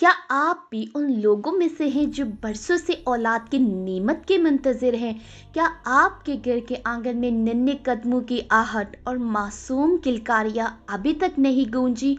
کیا آپ بھی ان لوگوں میں سے ہیں جو برسوں سے اولاد کی نعمت کے منتظر ہیں؟ کیا آپ کے گھر کے آنگن میں ننھے قدموں کی آہٹ اور معصوم کلکاریاں ابھی تک نہیں گونجی؟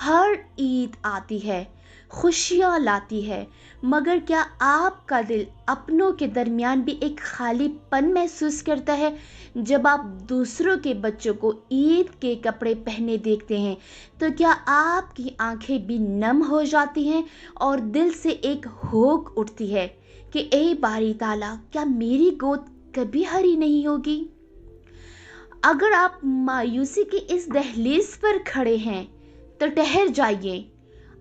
ہر عید آتی ہے، خوشیاں لاتی ہے، مگر کیا آپ کا دل اپنوں کے درمیان بھی ایک خالی پن محسوس کرتا ہے؟ جب آپ دوسروں کے بچوں کو عید کے کپڑے پہنے دیکھتے ہیں تو کیا آپ کی آنکھیں بھی نم ہو جاتی ہیں اور دل سے ایک ہوک اٹھتی ہے کہ اے باری تعالیٰ، کیا میری گود کبھی ہری نہیں ہوگی؟ اگر آپ مایوسی کی اس دہلیز پر کھڑے ہیں تو ٹھہر جائیے۔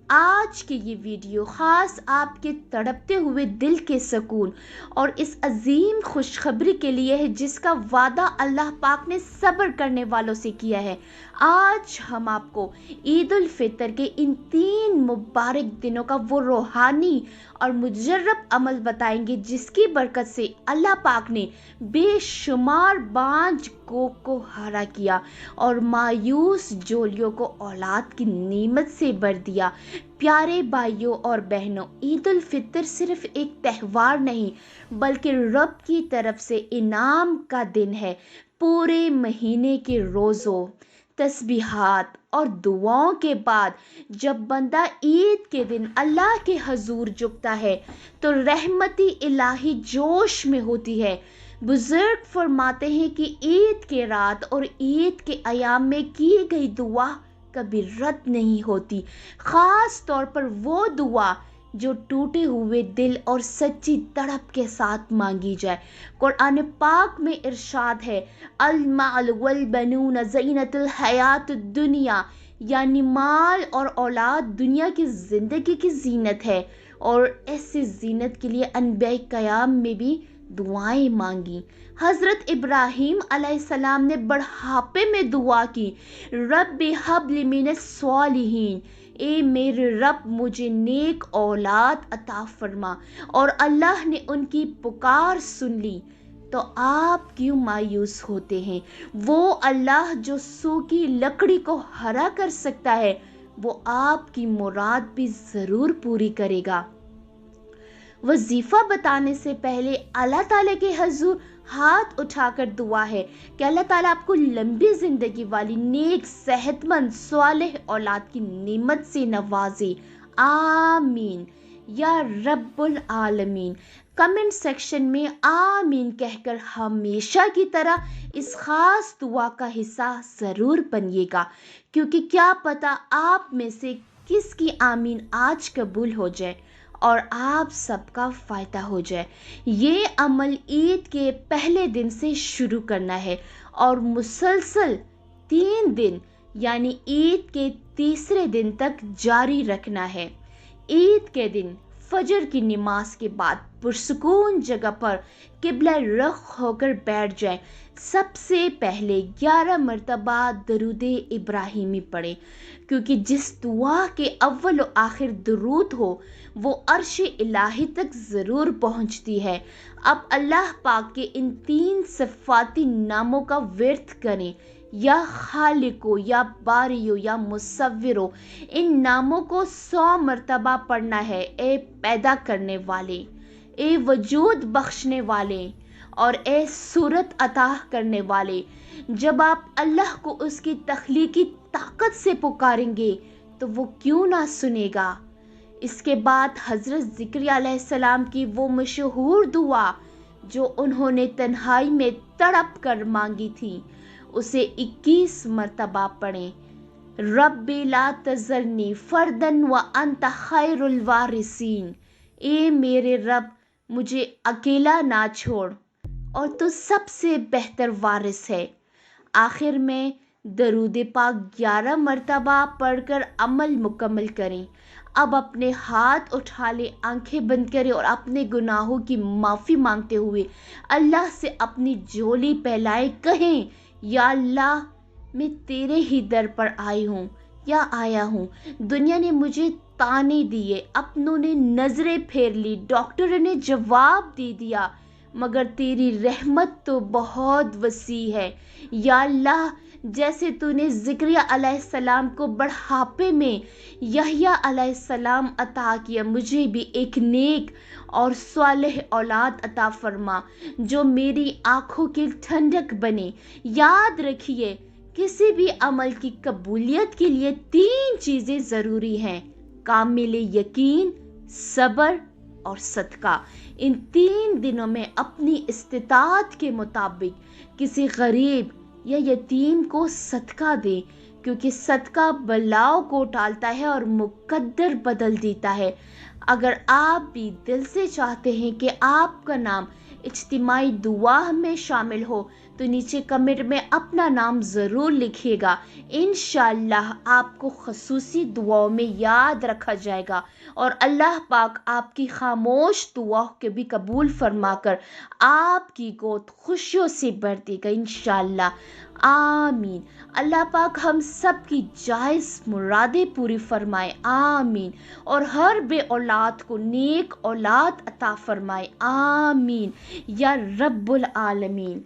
آج کی یہ ویڈیو خاص آپ کے تڑپتے ہوئے دل کے سکون اور اس عظیم خوشخبری کے لیے ہے جس کا وعدہ اللہ پاک نے صبر کرنے والوں سے کیا ہے۔ آج ہم آپ کو عید الفطر کے ان 3 مبارک دنوں کا وہ روحانی اور مجرب عمل بتائیں گے جس کی برکت سے اللہ پاک نے بے شمار بانجھ کوک کو ہرا کیا اور مایوس جولیوں کو اولاد کی نعمت سے بھر دیا۔ پیارے بھائیوں اور بہنوں، عید الفطر صرف ایک تہوار نہیں بلکہ رب کی طرف سے انعام کا دن ہے۔ پورے مہینے کے روزوں، تسبیحات اور دعاؤں کے بعد جب بندہ عید کے دن اللہ کے حضور جھکتا ہے تو رحمتی الہی جوش میں ہوتی ہے۔ بزرگ فرماتے ہیں کہ عید کے رات اور عید کے ایام میں کی گئی دعا کبھی رد نہیں ہوتی، خاص طور پر وہ دعا جو ٹوٹے ہوئے دل اور سچی تڑپ کے ساتھ مانگی جائے۔ قرآن پاک میں ارشاد ہے، المال والبنون زینت الحیات الدنیا، یعنی مال اور اولاد دنیا کی زندگی کی زینت ہے، اور ایسی زینت کے لیے انبیاء کرام میں بھی دعائیں مانگی۔ حضرت ابراہیم علیہ السلام نے بڑھاپے میں دعا کی، رب ہب لی من الصالحین، اے میرے رب مجھے نیک اولاد عطا فرما، اور اللہ نے ان کی پکار سن لی۔ تو آپ کیوں مایوس ہوتے ہیں؟ وہ اللہ جو سوکھی لکڑی کو ہرا کر سکتا ہے وہ آپ کی مراد بھی ضرور پوری کرے گا۔ وظیفہ بتانے سے پہلے اللہ تعالیٰ کے حضور ہاتھ اٹھا کر دعا ہے کہ اللہ تعالیٰ آپ کو لمبی زندگی والی نیک صحت مند صالح اولاد کی نعمت سے نوازے، آمین یا رب العالمین۔ کمنٹ سیکشن میں آمین کہہ کر ہمیشہ کی طرح اس خاص دعا کا حصہ ضرور بنیے گا، کیونکہ کیا پتہ آپ میں سے کس کی آمین آج قبول ہو جائے اور آپ سب کا فائدہ ہو جائے۔ یہ عمل عید کے پہلے دن سے شروع کرنا ہے اور مسلسل 3 دن یعنی عید کے تیسرے دن تک جاری رکھنا ہے۔ عید کے دن فجر کی نماز کے بعد پرسکون جگہ پر قبلہ رخ ہو کر بیٹھ جائیں۔ سب سے پہلے 11 مرتبہ درود ابراہیمی پڑھیں، کیونکہ جس دعا کے اول و آخر درود ہو وہ عرش الہی تک ضرور پہنچتی ہے۔ اب اللہ پاک کے ان 3 صفاتی ناموں کا ورد کریں، یا خالقو، یا باریو، یا مصورو۔ ان ناموں کو 100 مرتبہ پڑھنا ہے۔ اے پیدا کرنے والے، اے وجود بخشنے والے، اور اے صورت عطا کرنے والے۔ جب آپ اللہ کو اس کی تخلیقی طاقت سے پکاریں گے تو وہ کیوں نہ سنے گا۔ اس کے بعد حضرت زکریا علیہ السلام کی وہ مشہور دعا جو انہوں نے تنہائی میں تڑپ کر مانگی تھی، اسے 21 مرتبہ پڑھیں۔ رب لا تذرنی فردا وانت خیر الوارثین، اے میرے رب مجھے اکیلا نہ چھوڑ اور تو سب سے بہتر وارث ہے۔ آخر میں درود پاک 11 مرتبہ پڑھ کر عمل مکمل کریں۔ اب اپنے ہاتھ اٹھا لیں، آنکھیں بند کریں اور اپنے گناہوں کی معافی مانگتے ہوئے اللہ سے اپنی جھولی پھیلائیں، کہیں یا اللہ میں تیرے ہی در پر آیا ہوں۔ دنیا نے مجھے تانے دیے، اپنوں نے نظریں پھیر لی، ڈاکٹر نے جواب دے دیا، مگر تیری رحمت تو بہت وسیع ہے۔ یا اللہ جیسے تو نے زکریا علیہ السلام کو بڑھاپے میں یحییٰ علیہ السلام عطا کیا، مجھے بھی ایک نیک اور صالح اولاد عطا فرما جو میری آنکھوں کی ٹھنڈک بنے۔ یاد رکھیے، کسی بھی عمل کی قبولیت کے لیے 3 چیزیں ضروری ہیں: کامل یقین، صبر اور صدقہ۔ ان 3 دنوں میں اپنی استطاعت کے مطابق کسی غریب یا یتیم کو صدقہ دیں، کیونکہ صدقہ بلاؤں کو ٹالتا ہے اور مقدر بدل دیتا ہے۔ اگر آپ بھی دل سے چاہتے ہیں کہ آپ کا نام اجتماعی دعا میں شامل ہو تو نیچے کمنٹ میں اپنا نام ضرور لکھیے گا۔ انشاءاللہ آپ کو خصوصی دعاؤں میں یاد رکھا جائے گا اور اللہ پاک آپ کی خاموش دعاؤں کے بھی قبول فرما کر آپ کی گود خوشیوں سے بھر دے گا انشاءاللہ۔ آمین۔ اللہ پاک ہم سب کی جائز مرادیں پوری فرمائے، آمین، اور ہر بے اولاد کو نیک اولاد عطا فرمائے، آمین یا رب العالمین۔